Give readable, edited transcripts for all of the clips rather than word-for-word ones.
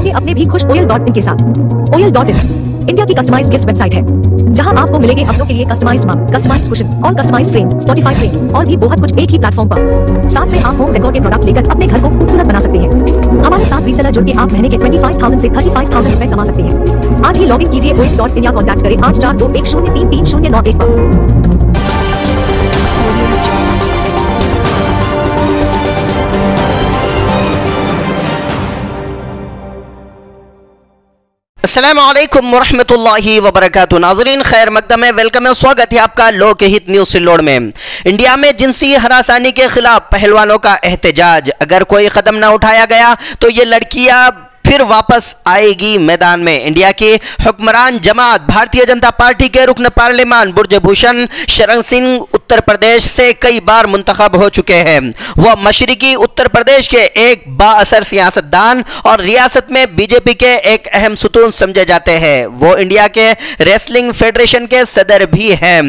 होंगे अपने भी खुश OYL.in के साथ। OYL.in इंडिया की कस्टमाइज्ड गिफ्ट वेबसाइट है, जहां आपको मिलेंगे अपनों के लिए कस्टमाइज्ड मग, कस्टमाइज्ड कुशन और कस्टमाइज्ड फ्रेम, स्पॉटिफाई फ्रेम और भी बहुत कुछ एक ही प्लेटफॉर्म पर। साथ में आप होम डेकोर के प्रोडक्ट लेकर अपने घर को खूबसूरत बना सकते हैं। हमारे साथ रीसेलर जुड़ के आप महीने के 25,000 से 35,000 रुपए कमा सकते हैं। आज ही लॉग इन कीजिए OYL.in या कॉन्टैक्ट करें 8421033091 पर। अस्सलामुअलैकुम वरहमतुल्लाहि वबरकातुहू। नाज़रीन खैर मकदम है, वेलकम है, स्वागत है आपका लोकहित न्यूज़ सिल्लोड में। इंडिया में जिनसी हरासानी के खिलाफ पहलवानों का एहतजाज, अगर कोई कदम न उठाया गया तो ये लड़कियां फिर वापस आएगी मैदान में। इंडिया की हुक्मरान जमात भारतीय जनता पार्टी के रुकन पार्लियामान बुर्जभूषण शरण सिंह उत्तर प्रदेश से कई बार मुंतखब हो चुके हैं। वह मशरिकी उत्तर प्रदेश के एक बाअसर सियासतदान और रियासत में बीजेपी के एक अहम सुतून समझे जाते हैं। वो इंडिया के रेसलिंग फेडरेशन के सदर भी हैं।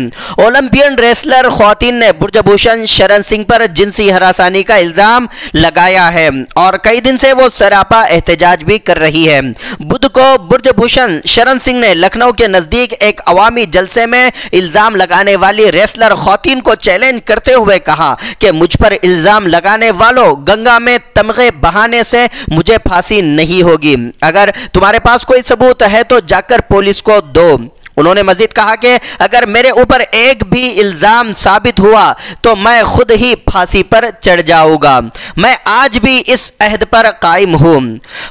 ओलंपियन रेसलर ख्वातीन ने बुर्जभूषण शरण सिंह पर जिनसी हरासानी का इल्जाम लगाया है और कई दिन से वो सरापा एहतजाज भी कर रही है। बुध को बुर्जभूषण शरण सिंह ने लखनऊ के नजदीक एक अवामी जलसे में इल्जाम लगाने वाली रेसलर ख्वातीन को चैलेंज करते हुए कहा कि मुझ पर इल्जाम लगाने वालों, गंगा में तमगे बहाने से मुझे फांसी नहीं होगी। अगर तुम्हारे पास कोई सबूत है तो जाकर पुलिस को दो। उन्होंने मजीद कहा कि अगर मेरे ऊपर एक भी इल्जाम साबित हुआ तो मैं खुद ही फांसी पर चढ़ जाऊंगा। मैं आज भी इस अहद पर कायम हूं।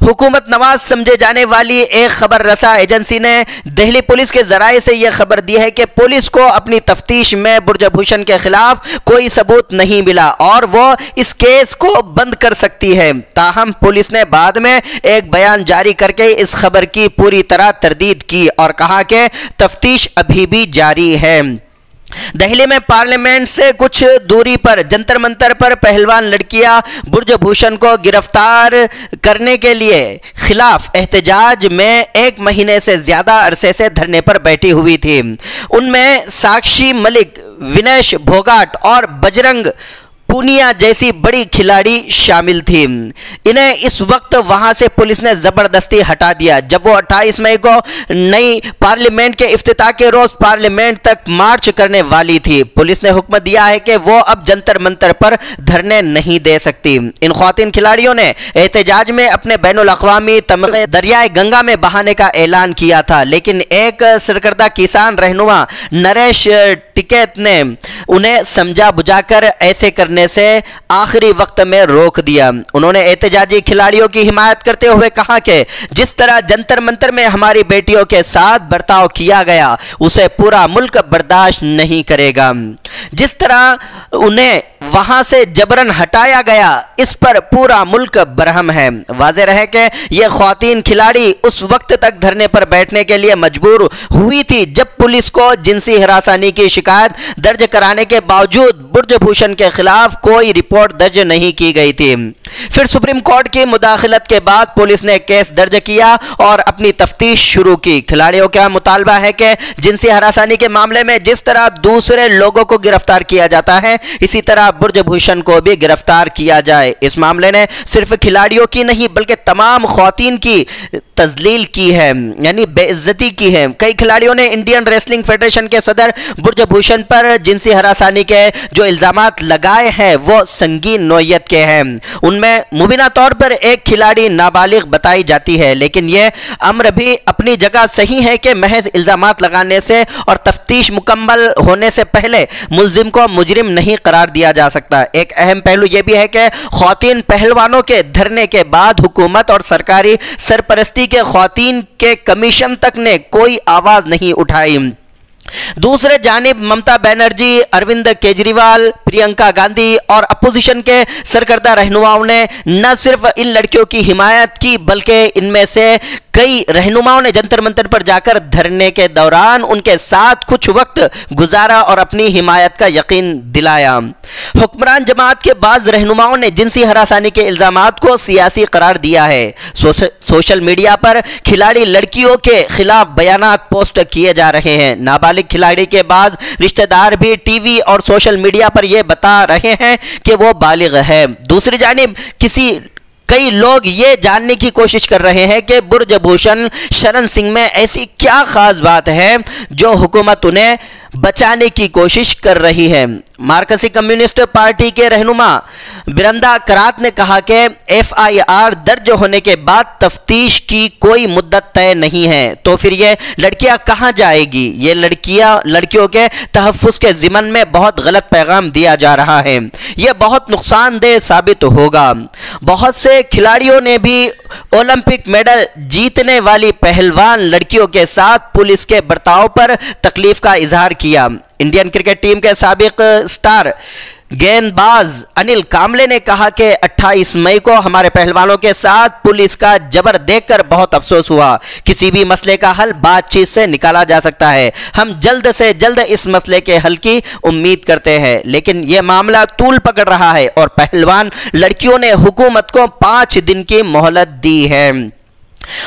हुकूमत नवाज समझे जाने वाली एक खबर रसा एजेंसी ने दिल्ली पुलिस के जराये से यह खबर दी है कि पुलिस को अपनी तफ्तीश में बुर्जभूषण के खिलाफ कोई सबूत नहीं मिला और वो इस केस को बंद कर सकती है। ताहम पुलिस ने बाद में एक बयान जारी करके इस खबर की पूरी तरह तरदीद की और कहा कि तफ्तीश अभी भी जारी है। दिल्ली में पार्लियामेंट से कुछ दूरी पर जंतर मंतर पर पहलवान लड़कियां बुर्जभूषण को गिरफ्तार करने के लिए खिलाफ एहतजाज में एक महीने से ज्यादा अरसे से धरने पर बैठी हुई थी। उनमें साक्षी मलिक, विनेश फोगाट और बजरंग पूनिया जैसी बड़ी खिलाड़ी शामिल थी। इन्हें इस वक्त वहां से पुलिस ने जबरदस्ती हटा दिया। जब वो 28 मई को नई पार्लियामेंट के इफ्तिताह के रोज पार्लियामेंट तक मार्च करने वाली थी। पुलिस ने हुक्म दिया है कि वो अब जंतर मंतर पर धरने नहीं दे सकती। इन ख्वातीन खिलाड़ियों ने एहतजाज में अपने बैनुल अक़वामी तमगे दरियाए गंगा में बहाने का ऐलान किया था, लेकिन एक सरकर्दा किसान रहनुमा नरेश टिकैत ने उन्हें समझा बुझाकर ऐसे करने से आखिरी वक्त में रोक दिया। उन्होंने एहतजाजी खिलाड़ियों की हिमायत करते हुए कहा कि जिस तरह जंतर मंतर में हमारी बेटियों के साथ बर्ताव किया गया उसे पूरा मुल्क बर्दाश्त नहीं करेगा। जिस तरह उन्हें वहां से जबरन हटाया गया इस पर पूरा मुल्क बरहम है। वाज़ेह रहे कि यह ख्वातीन खिलाड़ी उस वक्त तक धरने पर बैठने के लिए मजबूर हुई थी जब पुलिस को जिनसी हरासानी की शिकायत दर्ज कराने के बावजूद बुर्जभूषण के खिलाफ कोई रिपोर्ट दर्ज नहीं की गई थी। फिर सुप्रीम कोर्ट की मुदाखलत के बाद पुलिस ने केस दर्ज किया और अपनी तफ्तीश शुरू की। खिलाड़ियों का मुतालबा है कि जिनसी हरासानी के मामले में जिस तरह दूसरे लोगों को गिरफ्तार किया जाता है इसी तरह बुर्जभूषण को भी गिरफ्तार किया जाए। इस मामले ने सिर्फ खिलाड़ियों की नहीं बल्कि तमाम ख्वातीन की तजलील की है, यानी बेइज्जती की है। कई खिलाड़ियों ने इंडियन रेसलिंग फेडरेशन के सदर बुर्जभूषण पर जिनसी हरासानी के जो इल्जामात लगाए हैं वो संगीन नौयत के हैं। उनमें मुबीना तौर पर एक खिलाड़ी नाबालिग बताई जाती है, लेकिन यह अम्र भी अपनी जगह सही है कि महज इल्जामात लगाने से और तफ्तीश मुकम्मल होने से पहले मुल्जिम को मुजरिम नहीं करार दिया जा सकता। एक अहम पहलू यह भी है कि ख्वातीन पहलवानों के धरने के बाद हुकूमत और सरकारी सरपरस्ती के ख्वातीन के कमीशन तक ने कोई आवाज नहीं उठाई। दूसरे जानिब ममता बनर्जी, अरविंद केजरीवाल, प्रियंका गांधी और अपोजिशन के सरकर्दा रहनुमाओं ने न सिर्फ इन लड़कियों की हिमायत की बल्कि इनमें से कई रहनुमाओं ने जंतर मंतर पर जाकर धरने के दौरान उनके साथ कुछ वक्त गुजारा और अपनी हिमायत का यकीन दिलाया। हुक्मरान जमात के बाज़ रहनुमाओं ने जिनसी हरासानी के इल्जामात को सियासी करार दिया है। सोशल मीडिया पर खिलाड़ी लड़कियों के खिलाफ बयानात पोस्ट किए जा रहे हैं। नाबालिग खिलाड़ी के बाद रिश्तेदार भी टीवी और सोशल मीडिया पर यह बता रहे हैं कि वो बालिग है। दूसरी जानिब किसी कई लोग ये जानने की कोशिश कर रहे हैं कि बुरजभूषण शरण सिंह में ऐसी क्या खास बात है जो हुकूमत उन्हें बचाने की कोशिश कर रही है। मार्क्सिस्ट कम्युनिस्ट पार्टी के रहनुमा बिरंदा करात ने कहा कि एफआईआर दर्ज होने के बाद तफ्तीश की कोई मुद्दत तय नहीं है, तो फिर ये लड़कियां कहां जाएगी। ये लड़कियों के तहफ़्फ़ुज़ के ज़िमन में बहुत गलत पैगाम दिया जा रहा है। यह बहुत नुकसानदेह साबित होगा। बहुत से खिलाड़ियों ने भी ओलंपिक मेडल जीतने वाली पहलवान लड़कियों के साथ पुलिस के बर्ताव पर तकलीफ का इजहार किया। इंडियन क्रिकेट टीम के साबिक स्टार गेंदबाज अनिल कांबले ने कहा कि 28 मई को हमारे पहलवानों के साथ पुलिस का जबर देखकर बहुत अफसोस हुआ। किसी भी मसले का हल बातचीत से निकाला जा सकता है। हम जल्द से जल्द इस मसले के हल की उम्मीद करते हैं, लेकिन यह मामला तूल पकड़ रहा है और पहलवान लड़कियों ने हुकूमत को 5 दिन की मोहलत दी है।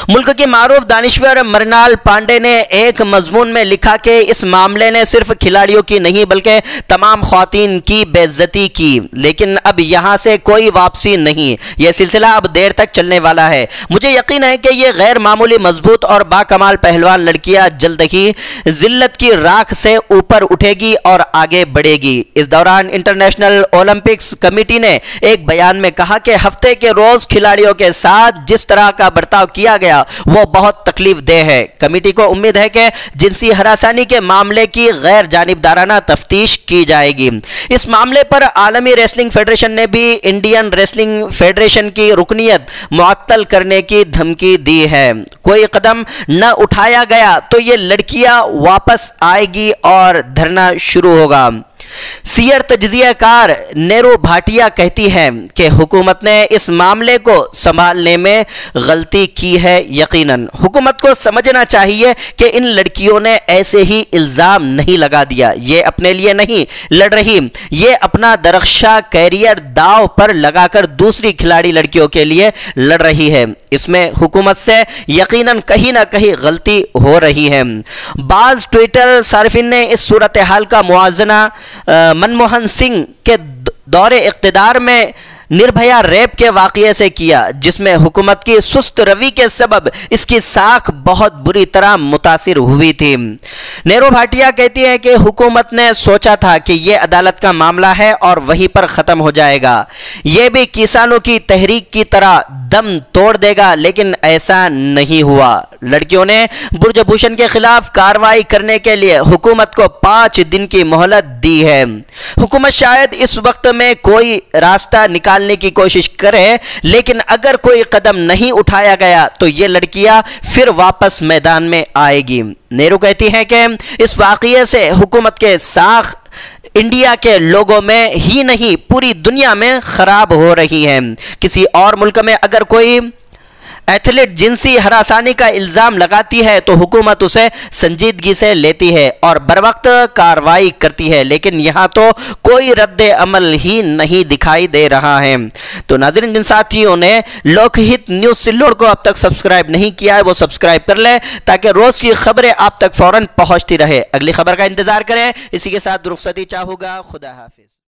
मुल्क के मारूफ दानिश्वर मृणाल पांडे ने एक मजमून में लिखा कि इस मामले ने सिर्फ खिलाड़ियों की नहीं बल्कि तमाम ख्वातीन की बेइज्जती की, लेकिन अब यहां से कोई वापसी नहीं। यह सिलसिला अब देर तक चलने वाला है। मुझे यकीन है कि यह गैर मामूली मजबूत और बाकमाल पहलवान लड़कियां जल्द ही जिल्लत की राख से ऊपर उठेगी और आगे बढ़ेगी। इस दौरान इंटरनेशनल ओलंपिक्स कमेटी ने एक बयान में कहा कि हफ्ते के रोज खिलाड़ियों के साथ जिस तरह का बर्ताव किया गया वो बहुत तकलीफ देह है। कमेटी को उम्मीद है कि जिनसी हरासानी के मामले की गैर जानिबदाराना तफ्तीश की जाएगी। इस मामले पर आलमी रेसलिंग फेडरेशन ने भी इंडियन रेसलिंग फेडरेशन की रुकनियत मुअत्तल करने की धमकी दी है। कोई कदम न उठाया गया तो ये लड़कियां वापस आएगी और धरना शुरू होगा। सीयर तज्जियाकार नेहरू भाटिया कहती है कि हुकूमत ने इस मामले को संभालने में गलती की है। यकीनन हुकूमत को समझना चाहिए कि इन लड़कियों ने ऐसे ही इल्जाम नहीं लगा दिया। ये अपने लिए नहीं लड़ रही, ये अपना दरख्शा कैरियर दाव पर लगाकर दूसरी खिलाड़ी लड़कियों के लिए लड़ रही है। इसमें हुकूमत से यकीनन कहीं ना कहीं गलती हो रही है। बाज ट्विटर सार्फिन ने इस सूरत हाल का मुआजना मनमोहन सिंह के दौरे इख्तिदार में निर्भया रेप के वाक़ये से किया, जिसमें हुकूमत की सुस्त रवि के सबब इसकी साख बहुत बुरी तरह मुतासिर हुई थी। नेहरू भाटिया कहती है कि हुकूमत ने सोचा था कि यह अदालत का मामला है और वहीं पर ख़त्म हो जाएगा, यह भी किसानों की तहरीक की तरह दम तोड़ देगा, लेकिन ऐसा नहीं हुआ। लड़कियों ने बुरजभूषण के खिलाफ कार्रवाई करने के लिए हुकूमत को 5 दिन की मोहलत दी है। हुकूमत शायद इस वक्त में कोई रास्ता निकालने की कोशिश करे, लेकिन अगर कोई कदम नहीं उठाया गया तो ये लड़कियां फिर वापस मैदान में आएगी। नेहरू कहती हैं कि इस वाक़ये से हुकूमत के साख इंडिया के लोगों में ही नहीं पूरी दुनिया में खराब हो रही है। किसी और मुल्क में अगर कोई एथलीट जिनसी हरासानी का इल्ज़ाम लगाती है तो हुकूमत उसे संजीदगी से लेती है और बरवक्त कार्रवाई करती है, लेकिन यहाँ तो कोई रद्द अमल ही नहीं दिखाई दे रहा है। तो नाज़रीन, जिन साथियों ने लोकहित न्यूज़ सिल्लोड़ को अब तक सब्सक्राइब नहीं किया है वो सब्सक्राइब कर ले, ताकि रोज़ की खबरें आप तक फ़ौरन पहुँचती रहे। अगली खबर का इंतज़ार करें। इसी के साथ रुखसती चाहूँगा। खुदा हाफिज़।